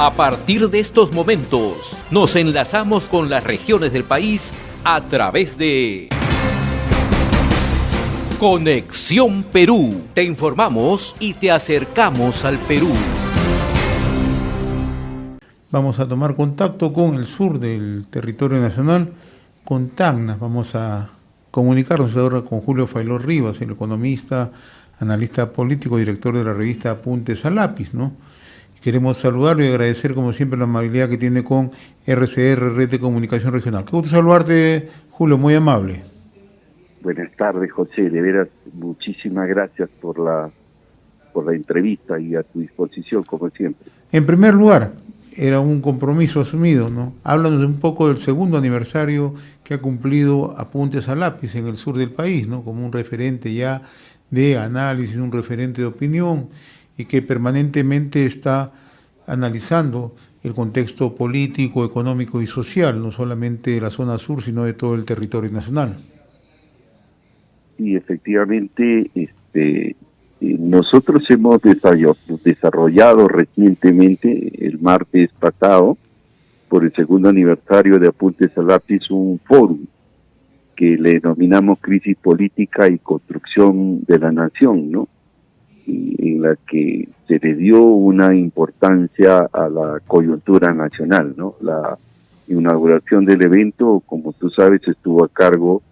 A partir de estos momentos, nos enlazamos con las regiones del país a través de Conexión Perú. Te informamos y te acercamos al Perú. Vamos a tomar contacto con el sur del territorio nacional, con Tacna. Vamos a comunicarnos ahora con Julio Failó Rivas, el economista, analista político, director de la revista Apuntes a Lápiz, ¿no? Queremos saludarlo y agradecer, como siempre, la amabilidad que tiene con RCR, Red de Comunicación Regional. Qué gusto saludarte, Julio, muy amable. Buenas tardes, José. De veras, muchísimas gracias por la entrevista y a tu disposición, como siempre. En primer lugar, era un compromiso asumido, ¿no? Háblanos un poco del segundo aniversario que ha cumplido Apuntes a Lápiz en el sur del país, ¿no? Como un referente ya de análisis, un referente de opinión, y que permanentemente está analizando el contexto político, económico y social, no solamente de la zona sur, sino de todo el territorio nacional. Sí, efectivamente, nosotros hemos desarrollado recientemente, el martes pasado, por el segundo aniversario de Apuntes a Lápiz, un fórum que le denominamos Crisis Política y Construcción de la Nación, ¿no? En la que se le dio una importancia a la coyuntura nacional, ¿no? La inauguración del evento, como tú sabes, estuvo a cargo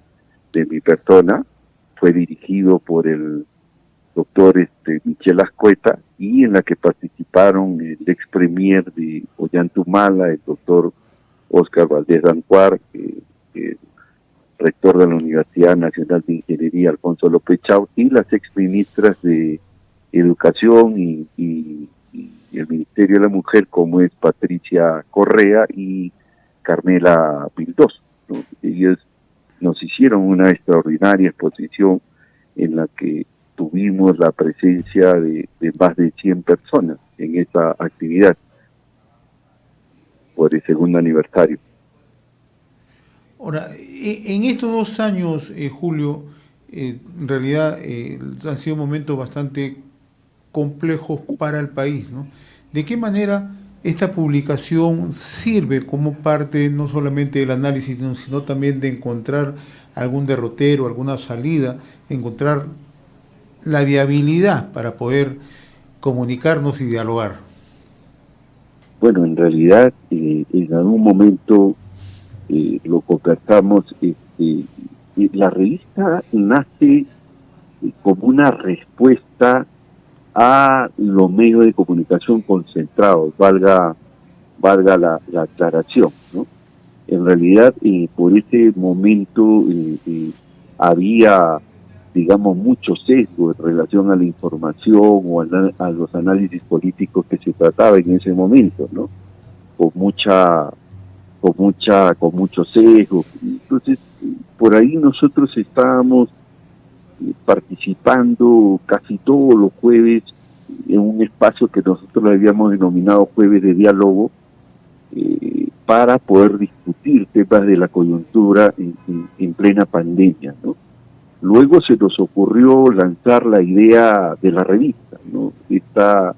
de mi persona, fue dirigido por el doctor Michel Ascueta, y en la que participaron el ex premier de Ollantumala, el doctor Óscar Valdés Ancuar, rector de la Universidad Nacional de Ingeniería, Alfonso López Chau, y las ex ministras de Educación y el Ministerio de la Mujer, como es Patricia Correa y Carmela Pildós, ¿no? Ellos nos hicieron una extraordinaria exposición en la que tuvimos la presencia de más de 100 personas en esa actividad por el segundo aniversario. Ahora, en estos 2 años, Julio, en realidad han sido momentos bastante complejos para el país, ¿no? ¿De qué manera esta publicación sirve como parte no solamente del análisis, sino también de encontrar algún derrotero, alguna salida, encontrar la viabilidad para poder comunicarnos y dialogar? Bueno, en realidad, en algún momento lo conversamos, la revista nace como una respuesta a los medios de comunicación concentrados, valga la aclaración, ¿no? En realidad, por ese momento había, digamos, mucho sesgo en relación a la información o a los análisis políticos que se trataba en ese momento, ¿no? Con mucho sesgo. Entonces, por ahí nosotros estábamos participando casi todos los jueves en un espacio que nosotros le habíamos denominado Jueves de Diálogo, para poder discutir temas de la coyuntura en plena pandemia, ¿no? Luego se nos ocurrió lanzar la idea de la revista, ¿no? Esta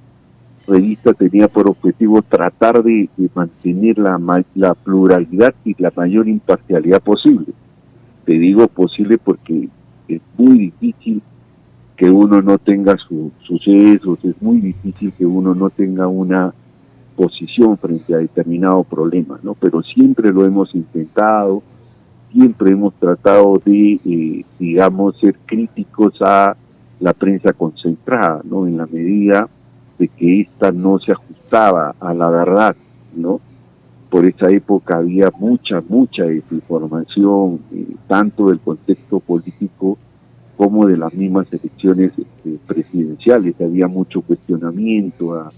revista tenía por objetivo tratar de mantener la pluralidad y la mayor imparcialidad posible. Te digo posible porque es muy difícil que uno no tenga sus sesgos, es muy difícil que uno no tenga una posición frente a determinado problema, ¿no? Pero siempre lo hemos intentado, siempre hemos tratado de, digamos, ser críticos a la prensa concentrada, ¿no? En la medida de que ésta no se ajustaba a la verdad, ¿no? Por esa época había mucha desinformación, tanto del contexto político como de las mismas elecciones presidenciales. Había mucho cuestionamiento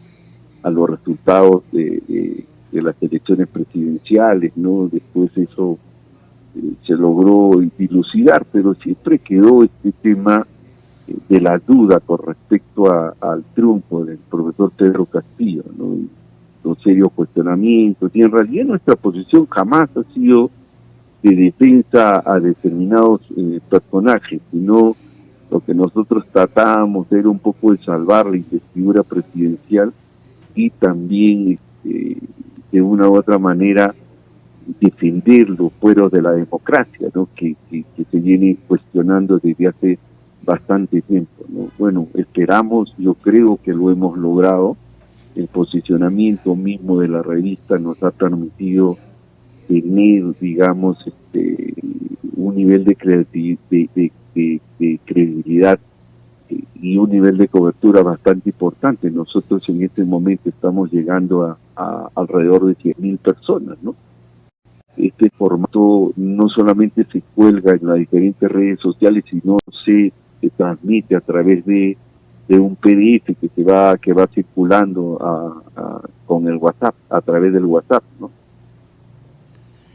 a los resultados de las elecciones presidenciales, ¿no? Después eso se logró dilucidar, pero siempre quedó este tema de la duda con respecto al triunfo del profesor Pedro Castillo, ¿no? Los serios cuestionamientos, y en realidad nuestra posición jamás ha sido de defensa a determinados personajes, sino lo que nosotros tratábamos era un poco de salvar la investidura presidencial y también de una u otra manera defender los fueros de la democracia, ¿no? que se viene cuestionando desde hace bastante tiempo, ¿no? Bueno, esperamos, yo creo que lo hemos logrado. El posicionamiento mismo de la revista nos ha permitido tener, digamos, un nivel de credibilidad y un nivel de cobertura bastante importante. Nosotros en este momento estamos llegando a alrededor de 100.000 personas, ¿no? Este formato no solamente se cuelga en las diferentes redes sociales, sino se transmite a través de un PDF que va circulando con el WhatsApp, a través del WhatsApp, ¿no?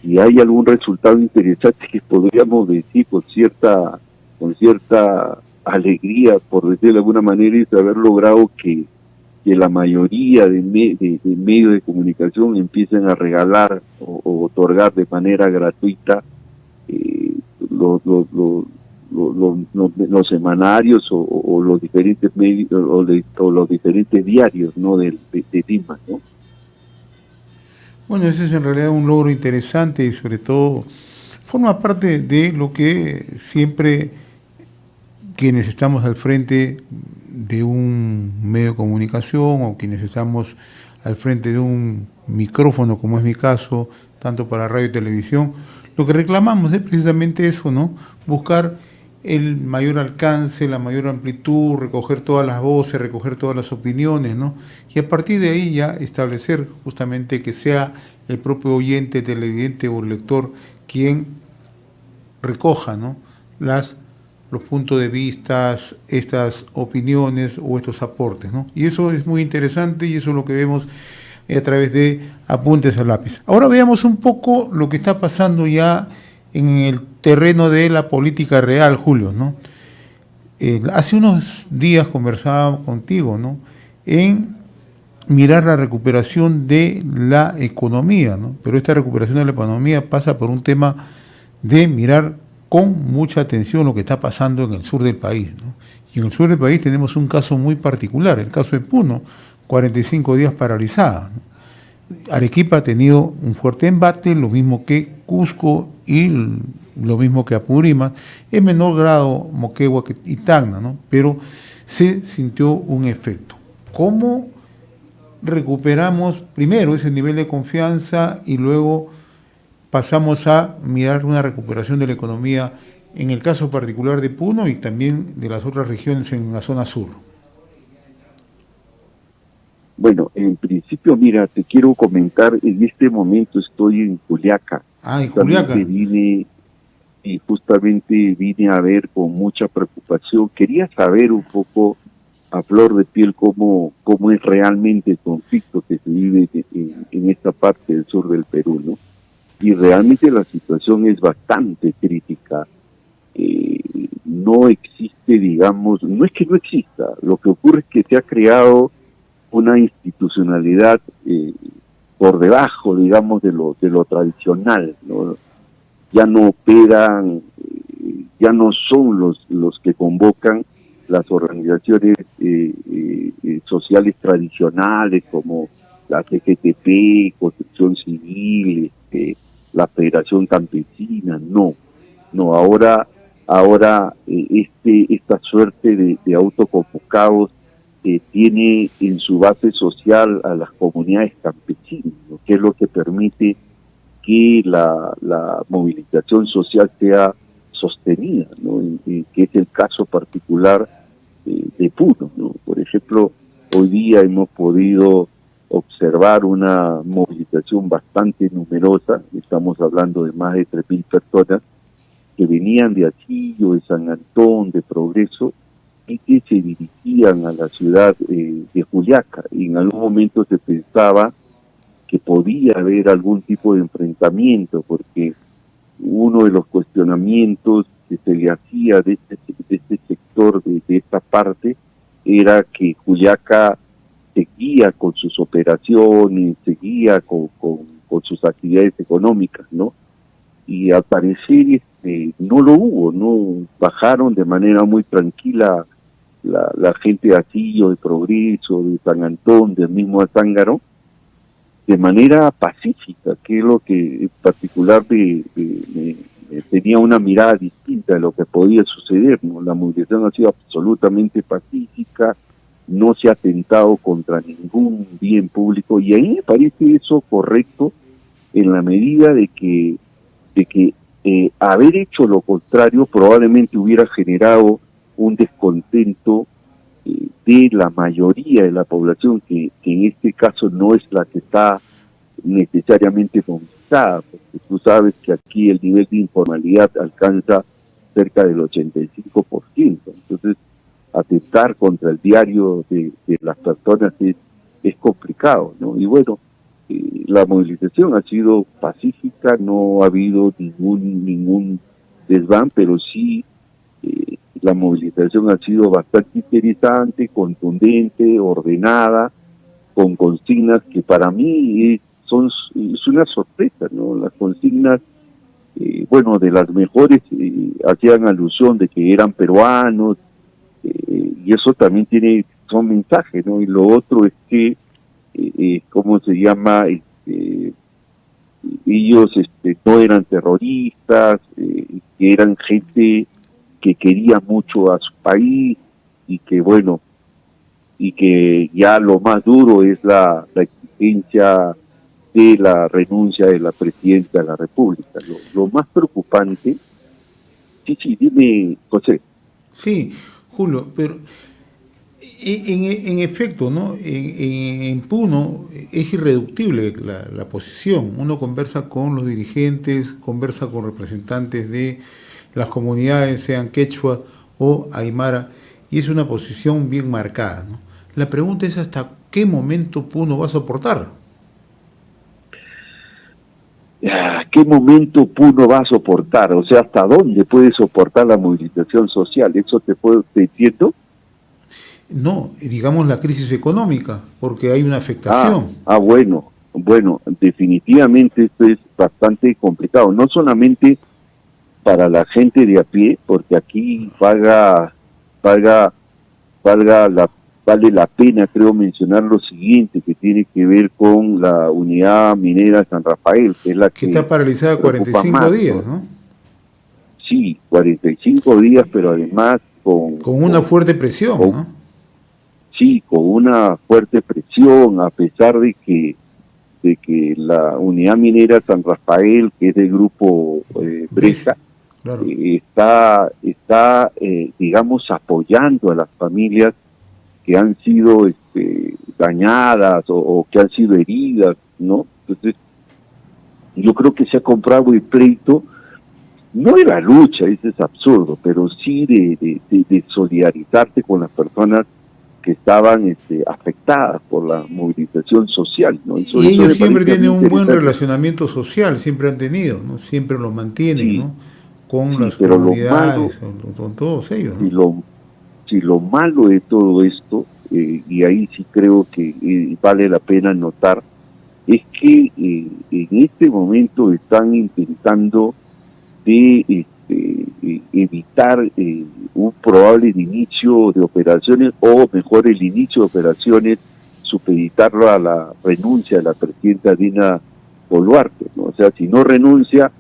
Y hay algún resultado interesante que podríamos decir con cierta alegría, por decirlo de alguna manera, es haber logrado que la mayoría de medios de comunicación empiecen a regalar o otorgar de manera gratuita los semanarios o los diferentes medios o los diferentes diarios, ¿no? de Lima, ¿no? Bueno, ese es en realidad un logro interesante y sobre todo forma parte de lo que siempre quienes estamos al frente de un medio de comunicación o quienes estamos al frente de un micrófono, como es mi caso, tanto para radio y televisión, lo que reclamamos es precisamente eso, ¿no? Buscar el mayor alcance, la mayor amplitud, recoger todas las voces, recoger todas las opiniones, ¿no? Y a partir de ahí ya establecer justamente que sea el propio oyente, televidente o lector quien recoja, ¿no? los puntos de vista, estas opiniones o estos aportes, ¿no? Y eso es muy interesante y eso es lo que vemos a través de Apuntes al Lápiz. Ahora veamos un poco lo que está pasando ya en el terreno de la política real, Julio, ¿no? Hace unos días conversaba contigo, ¿no? En mirar la recuperación de la economía, ¿no? Pero esta recuperación de la economía pasa por un tema de mirar con mucha atención lo que está pasando en el sur del país, ¿no? Y en el sur del país tenemos un caso muy particular, el caso de Puno, 45 días paralizada, ¿no? Arequipa ha tenido un fuerte embate, lo mismo que Cusco y lo mismo que Apurímac, en menor grado Moquegua y Tacna, ¿no? Pero se sintió un efecto. ¿Cómo recuperamos primero ese nivel de confianza y luego pasamos a mirar una recuperación de la economía en el caso particular de Puno y también de las otras regiones en la zona sur? Bueno, en principio, mira, te quiero comentar, en este momento estoy en Juliaca. En Juliaca. Justamente vine a ver con mucha preocupación. Quería saber un poco a flor de piel cómo es realmente el conflicto que se vive en esta parte del sur del Perú, ¿no? Y realmente la situación es bastante crítica. No existe, digamos, no es que no exista, lo que ocurre es que se ha creado una institucionalidad por debajo, digamos, de lo tradicional, ¿no? Ya no operan, ya no son los que convocan las organizaciones sociales tradicionales como la CGTP, Construcción Civil, la Federación Campesina, no, ahora esta suerte de autoconvocados tiene en su base social a las comunidades campesinas, ¿no? Que es lo que permite que la movilización social sea sostenida, ¿no? Que es el caso particular de Puno, ¿no? Por ejemplo, hoy día hemos podido observar una movilización bastante numerosa, estamos hablando de más de 3.000 personas, que venían de Atillo, de San Antón, de Progreso, y que se dirigían a la ciudad de Juliaca. Y en algún momento se pensaba que podía haber algún tipo de enfrentamiento, porque uno de los cuestionamientos que se le hacía de este sector, de esta parte, era que Juliaca seguía con sus operaciones, seguía con sus actividades económicas, ¿no? Y al parecer no lo hubo, ¿no? Bajaron de manera muy tranquila la gente de Atillo, de Progreso, de San Antón, del mismo Azángaro, de manera pacífica, que es lo que en particular tenía una mirada distinta de lo que podía suceder, ¿no? La movilización ha sido absolutamente pacífica, no se ha atentado contra ningún bien público, y ahí me parece eso correcto en la medida de que haber hecho lo contrario probablemente hubiera generado un descontento de la mayoría de la población, que en este caso no es la que está necesariamente movilizada, porque tú sabes que aquí el nivel de informalidad alcanza cerca del 85%, entonces atentar contra el diario de las personas es complicado, ¿no? Y bueno, la movilización ha sido pacífica, no ha habido ningún desván, pero sí la movilización ha sido bastante interesante, contundente, ordenada, con consignas que para mí es una sorpresa, ¿no? Las consignas, bueno, de las mejores hacían alusión de que eran peruanos, y eso también son mensajes, ¿no? Y lo otro es que ¿cómo se llama? Ellos no eran terroristas, que eran gente que quería mucho a su país, y que bueno, y que ya lo más duro es la exigencia de la renuncia de la presidenta de la República. Lo más preocupante, sí, dime, José. Sí, Julio, pero en efecto, ¿no? En Puno es irreductible la posición. Uno conversa con los dirigentes, conversa con representantes de las comunidades, sean quechua o aymara, y es una posición bien marcada, ¿no? La pregunta es hasta qué momento Puno va a soportar. ¿Qué momento Puno va a soportar? O sea, ¿hasta dónde puede soportar la movilización social? ¿Eso te entiendo? No, digamos la crisis económica, porque hay una afectación. Bueno, definitivamente esto es bastante complicado, no solamente para la gente de a pie, porque aquí vale la pena, creo, mencionar lo siguiente, que tiene que ver con la unidad minera San Rafael, que es la que está paralizada 45 más, días, ¿no? Sí, 45 días, pero además con una fuerte presión, ¿no? Sí, con una fuerte presión, a pesar de que la unidad minera San Rafael, que es del grupo Bresa, claro, está digamos, apoyando a las familias que han sido dañadas o que han sido heridas, ¿no? Entonces, yo creo que se ha comprado el pleito, no de la lucha, eso es absurdo, pero sí de solidarizarte con las personas que estaban afectadas por la movilización social, ¿no? Eso ellos siempre tienen un buen relacionamiento social, siempre han tenido, ¿no? Siempre lo mantienen, sí, ¿no? Con las comunidades, con todos ellos, ¿no? Si lo malo de todo esto, y ahí sí creo que vale la pena notar, es que en este momento están intentando de evitar un probable inicio de operaciones, o mejor el inicio de operaciones, supeditarlo a la renuncia de la presidenta Dina Boluarte, ¿no? O sea, si no renuncia,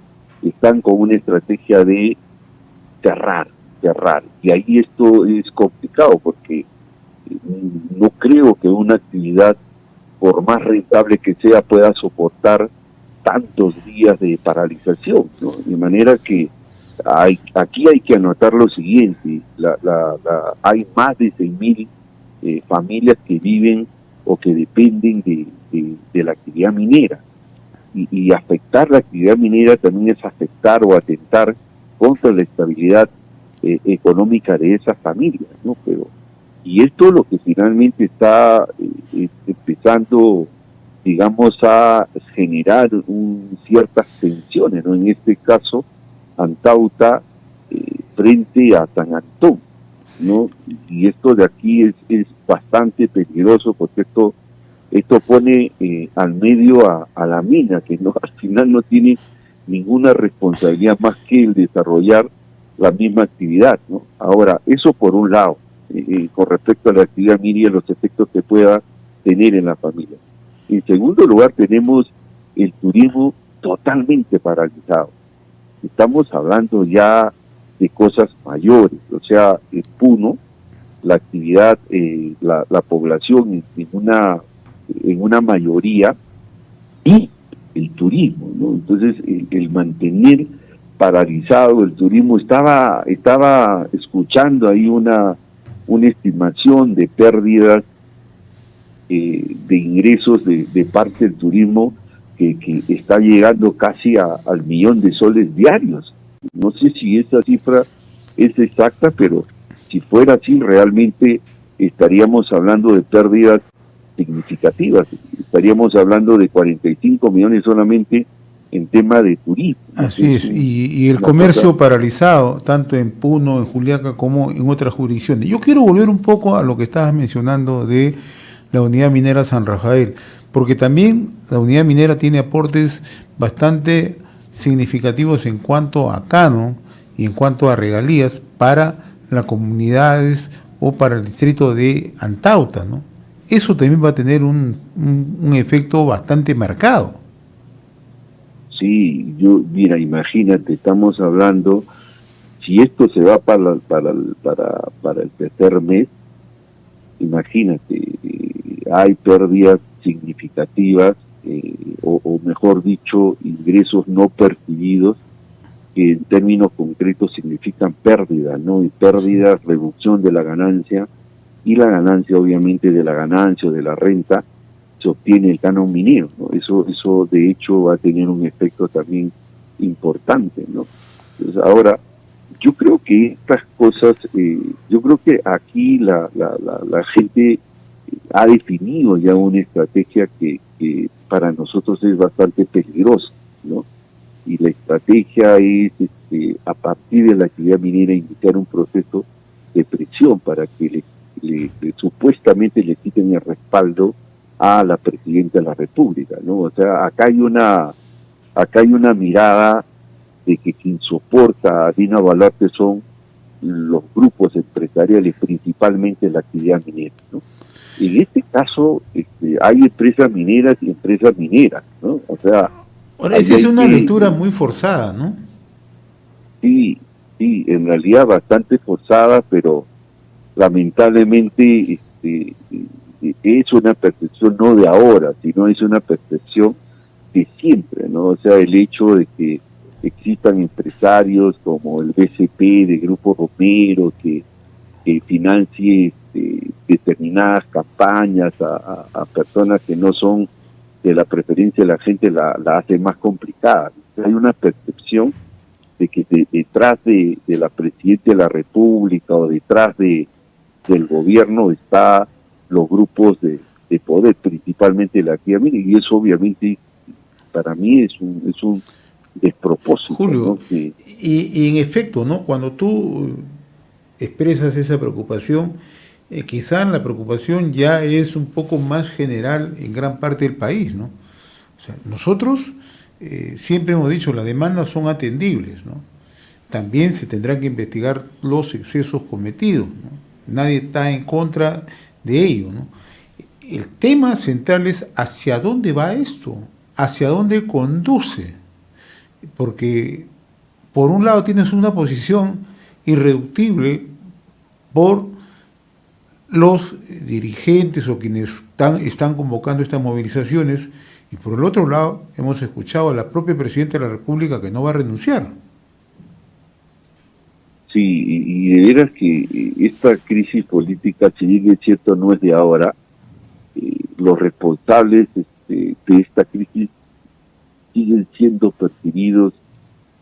están con una estrategia de cerrar, y ahí esto es complicado, porque no creo que una actividad, por más rentable que sea, pueda soportar tantos días de paralización, ¿no? De manera que aquí hay que anotar lo siguiente: hay más de 6.000 familias que viven o que dependen de la actividad minera, y afectar la actividad minera también es afectar o atentar contra la estabilidad económica de esas familias, ¿no? Y esto es lo que finalmente está empezando, digamos, a generar ciertas tensiones, ¿no? En este caso, Antauta frente a San Antón, ¿no? Y esto de aquí es bastante peligroso, porque esto pone al medio a la mina, que no, al final no tiene ninguna responsabilidad más que el desarrollar la misma actividad, ¿no? Ahora, eso por un lado, con respecto a la actividad minera y los efectos que pueda tener en la familia. En segundo lugar, tenemos el turismo totalmente paralizado. Estamos hablando ya de cosas mayores, o sea, en Puno, la actividad, la población en una mayoría y el turismo, ¿no? Entonces, el mantener paralizado el turismo, estaba escuchando ahí una estimación de pérdidas de ingresos de parte del turismo que está llegando casi al 1.000.000 de soles diarios. No sé si esa cifra es exacta, pero si fuera así, realmente estaríamos hablando de pérdidas significativas. Estaríamos hablando de 45 millones solamente en tema de turismo. Así es, y el comercio paralizado, tanto en Puno, en Juliaca, como en otras jurisdicciones. Yo quiero volver un poco a lo que estabas mencionando de la unidad minera San Rafael, porque también la unidad minera tiene aportes bastante significativos en cuanto a canon y en cuanto a regalías para las comunidades o para el distrito de Antauta, ¿no? Eso también va a tener un efecto bastante marcado. Sí, mira, imagínate, estamos hablando, si esto se va para el tercer mes, imagínate, hay pérdidas significativas, o mejor dicho, ingresos no percibidos, que en términos concretos significan pérdida, ¿no? Y pérdida, reducción de la ganancia, y la ganancia, obviamente, de la ganancia o de la renta, se obtiene el canon minero, ¿no? Eso de hecho va a tener un efecto también importante, ¿no? Entonces, ahora, yo creo que estas cosas, yo creo que aquí la gente ha definido ya una estrategia que para nosotros es bastante peligrosa, ¿no? Y la estrategia es, a partir de la actividad minera, iniciar un proceso de presión para que supuestamente le quiten el respaldo a la Presidenta de la República, ¿no? O sea, acá hay una mirada de que quien soporta a Dina Boluarte son los grupos empresariales, principalmente la actividad minera, ¿no? En este caso, hay empresas mineras y empresas mineras, ¿no? O sea, ahora, esa es una lectura muy forzada, ¿no? Sí, en realidad bastante forzada, pero lamentablemente es una percepción no de ahora, sino es una percepción de siempre, ¿no? O sea, el hecho de que existan empresarios como el BCP de Grupo Romero que financie determinadas campañas a personas que no son de la preferencia de la gente, la hace más complicada. Hay una percepción de que detrás de la Presidenta de la República o detrás del gobierno está los grupos de poder, principalmente la actividad minera, y eso obviamente para mí es un despropósito, Julio, ¿no? Y en efecto, ¿no? Cuando tú expresas esa preocupación, quizá la preocupación ya es un poco más general en gran parte del país, ¿no? O sea, nosotros siempre hemos dicho, las demandas son atendibles, ¿no? También se tendrán que investigar los excesos cometidos, ¿no? Nadie está en contra de ello, ¿no? El tema central es hacia dónde va esto, hacia dónde conduce, porque por un lado tienes una posición irreductible por los dirigentes o quienes están convocando estas movilizaciones, y por el otro lado hemos escuchado a la propia Presidenta de la República que no va a renunciar. Sí, y de veras que esta crisis política, si bien es cierto, no es de ahora. Los responsables de esta crisis siguen siendo percibidos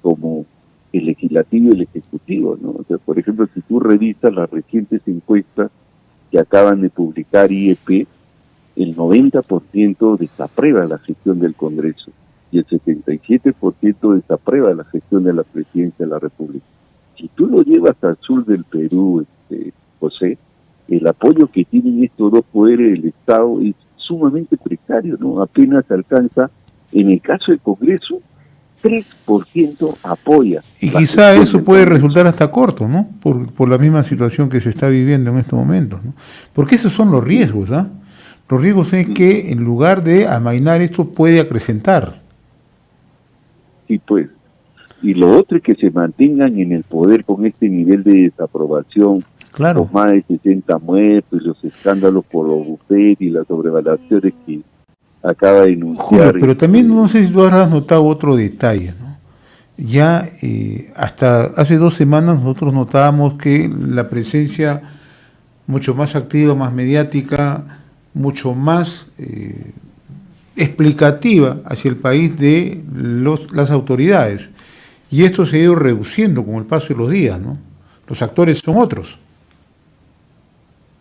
como el legislativo y el ejecutivo, ¿no? O sea, por ejemplo, si tú revisas las recientes encuestas que acaban de publicar IEP, el 90% desaprueba la gestión del Congreso y el 77% desaprueba la gestión de la Presidencia de la República. Si tú lo llevas al sur del Perú, José, el apoyo que tienen estos dos poderes del Estado es sumamente precario, ¿no? Apenas alcanza, en el caso del Congreso, 3% apoya. Y quizá eso puede resultar hasta corto, ¿no? Por la misma situación que se está viviendo en estos momentos, ¿no? Porque esos son los riesgos, ¿ah? Los riesgos es que en lugar de amainar esto puede acrecentar. Sí, pues. Y lo otro es que se mantengan en el poder con este nivel de desaprobación, Claro. con más de 60 muertos, y los escándalos por los bufetes y las sobrevaloraciones que acaba de denunciar. Julio, pero también no sé si tú habrás notado otro detalle, ¿no? Ya hasta hace 2 semanas nosotros notábamos que la presencia mucho más activa, más mediática, mucho más explicativa hacia el país de las autoridades. Y esto se ha ido reduciendo con el paso de los días, ¿no? Los actores son otros.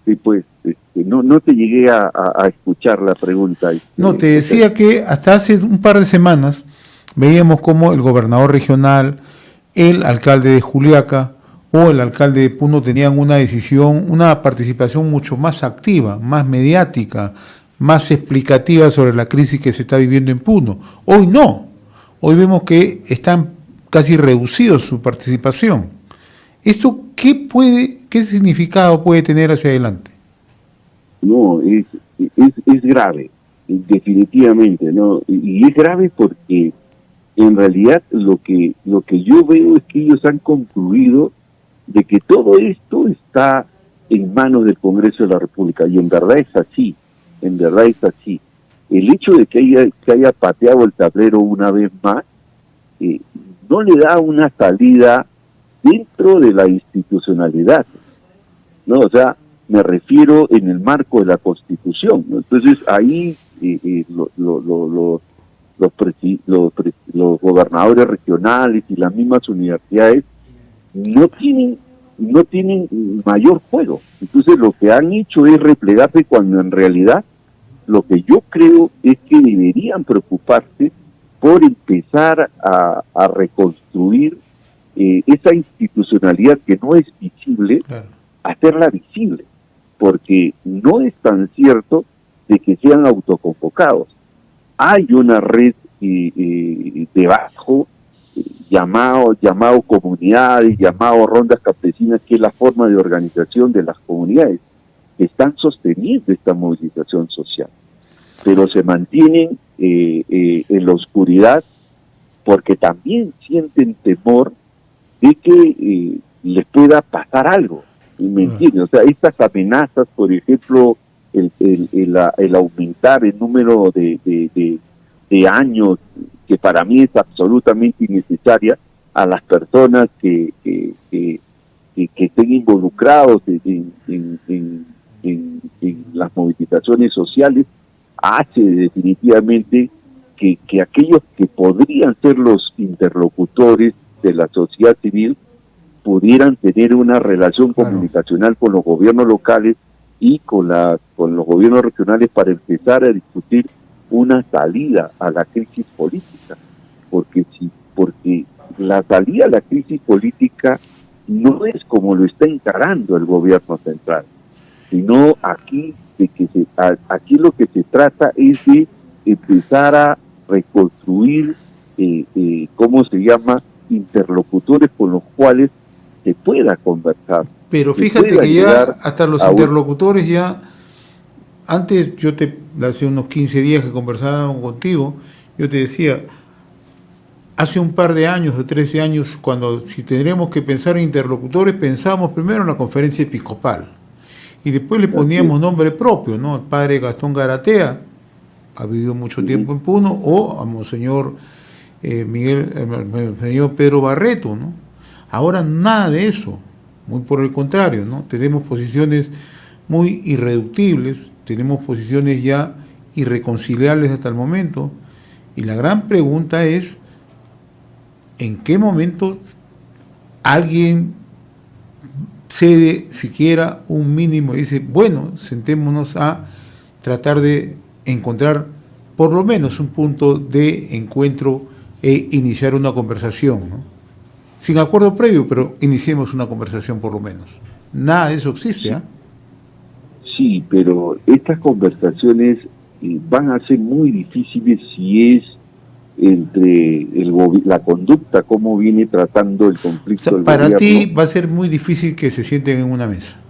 Sí, pues, no te llegué a escuchar la pregunta. No, te decía que hasta hace un par de semanas veíamos cómo el gobernador regional, el alcalde de Juliaca o el alcalde de Puno tenían una decisión, una participación mucho más activa, más mediática, más explicativa sobre la crisis que se está viviendo en Puno. Hoy no. Hoy vemos que están casi reducidos su participación. ¿Esto qué significado puede tener hacia adelante? No, es grave, definitivamente, ¿no? Y es grave porque en realidad lo que yo veo es que ellos han concluido de que todo esto está en manos del Congreso de la República, y en verdad es así, El hecho de que haya pateado el tablero una vez más, no le da una salida dentro de la institucionalidad, ¿no? O sea, me refiero en el marco de la Constitución, ¿no? Entonces ahí los gobernadores regionales y las mismas universidades no tienen mayor juego. Entonces lo que han hecho es replegarse, cuando en realidad lo que yo creo es que deberían preocuparse por empezar a reconstruir esa institucionalidad que no es visible, claro, hacerla visible, porque no es tan cierto de que sean autoconvocados. Hay una red debajo, llamado comunidades, llamado rondas campesinas, que es la forma de organización de las comunidades que están sosteniendo esta movilización social, pero se mantienen en la oscuridad porque también sienten temor de que les pueda pasar algo. ¿Me entiendes? O sea, estas amenazas, por ejemplo, el aumentar el número de años, que para mí es absolutamente innecesaria, a las personas que estén involucrados en las movilizaciones sociales, hace definitivamente que aquellos que podrían ser los interlocutores de la sociedad civil pudieran tener una relación comunicacional con los gobiernos locales y con los gobiernos regionales para empezar a discutir una salida a la crisis política, porque la salida a la crisis política no es como lo está encarando el gobierno central, sino aquí lo que se trata es de empezar a reconstruir interlocutores con los cuales se pueda conversar. Pero fíjate que ya hasta los interlocutores ya, antes hace unos 15 días que conversábamos contigo, yo te decía, hace un par de años, de 13 años, si tendríamos que pensar en interlocutores, pensábamos primero en la conferencia episcopal, y después le poníamos nombre propio, ¿no? El padre Gastón Garatea, ha vivido mucho tiempo en Puno, o a Monseñor señor Pedro Barreto, ¿no? Ahora nada de eso, muy por el contrario, ¿no? Tenemos posiciones muy irreductibles, tenemos posiciones ya irreconciliables hasta el momento, y la gran pregunta es, ¿en qué momento alguien cede siquiera un mínimo y dice, bueno, sentémonos a tratar de encontrar por lo menos un punto de encuentro e iniciar una conversación, ¿no? Sin acuerdo previo, pero iniciemos una conversación por lo menos? Nada de eso existe, ¿ah? Sí, pero estas conversaciones van a ser muy difíciles si es entre la conducta, cómo viene tratando el conflicto. O sea, para ti va a ser muy difícil que se sienten en una mesa.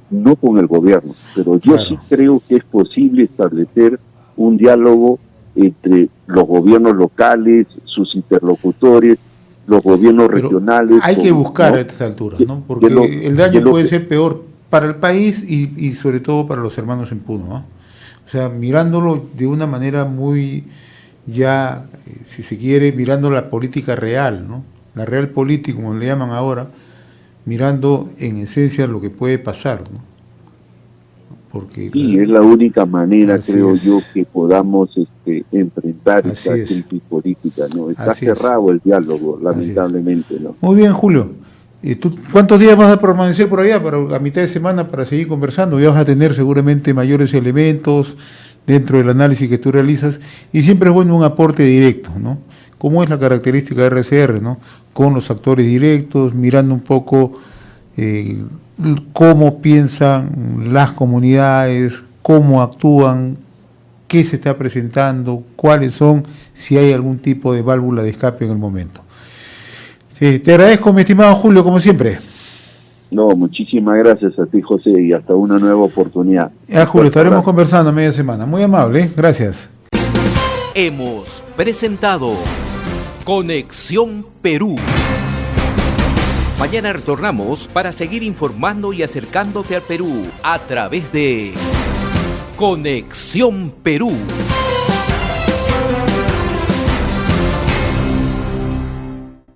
no con el gobierno. Pero yo Claro. sí creo que es posible establecer un diálogo entre los gobiernos locales, sus interlocutores, los gobiernos Pero regionales. hay que buscar ¿no? a estas alturas, Que- ¿no? que Porque lo- el que daño lo puede que- ser peor para el país y sobre todo para los hermanos en Puno, ¿no? O sea, mirándolo de una manera muy, ya, si se quiere, mirando la política real, ¿no? La real política, como le llaman ahora, mirando en esencia lo que puede pasar, ¿no? Porque Sí, es la única manera, Así creo es. yo, que podamos enfrentar Así esta es. crisis política, ¿no? Está Así es. cerrado el diálogo, Así es. lamentablemente, ¿no? Muy bien, Julio. ¿Tú cuántos días vas a permanecer por allá para a mitad de semana para seguir conversando? Ya vas a tener seguramente mayores elementos dentro del análisis que tú realizas y siempre es bueno un aporte directo, ¿no? Como es la característica de RCR, ¿no? Con los actores directos, mirando un poco cómo piensan las comunidades, cómo actúan, qué se está presentando, cuáles son, si hay algún tipo de válvula de escape en el momento. Sí, te agradezco, mi estimado Julio, como siempre. No, muchísimas gracias a ti, José, y hasta una nueva oportunidad. Julio, estaremos conversando a media semana. Muy amable, ¿eh? Gracias. Hemos presentado Conexión Perú. Mañana retornamos para seguir informando y acercándote al Perú a través de Conexión Perú.